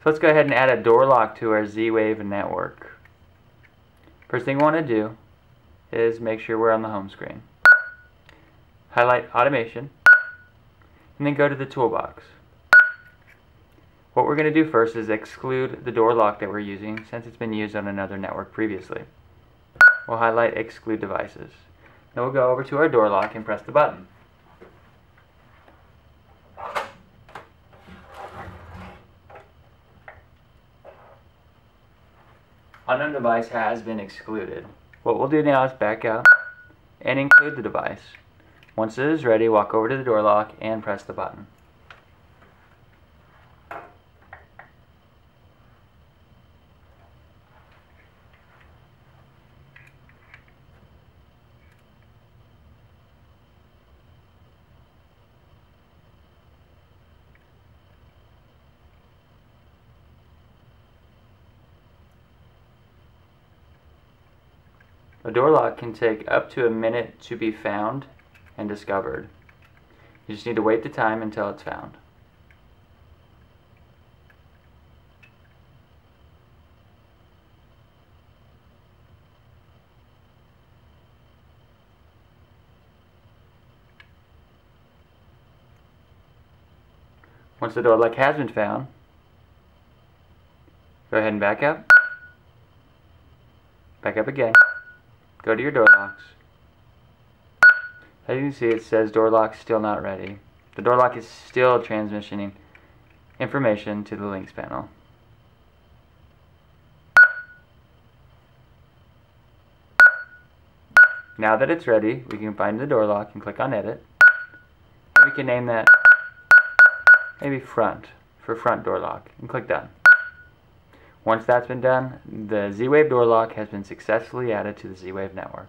So let's go ahead and add a door lock to our Z-Wave network. First thing we want to do is make sure we're on the home screen. Highlight Automation, and then go to the toolbox. What we're going to do first is exclude the door lock that we're using since it's been used on another network previously. We'll highlight Exclude Devices. Then we'll go over to our door lock and press the button. Unknown device has been excluded. What we'll do now is back out and include the device. Once it is ready, walk over to the door lock and press the button. A door lock can take up to a minute to be found and discovered. You just need to wait the time until it's found. Once the door lock has been found, go ahead and back up. Back up again. Go to your door locks. As you can see, it says door lock still not ready. The door lock is still transmitting information to the links panel. Now that it's ready, we can find the door lock and click on Edit. And we can name that maybe Front for front door lock and click Done. Once that's been done, the Z-Wave door lock has been successfully added to the Z-Wave network.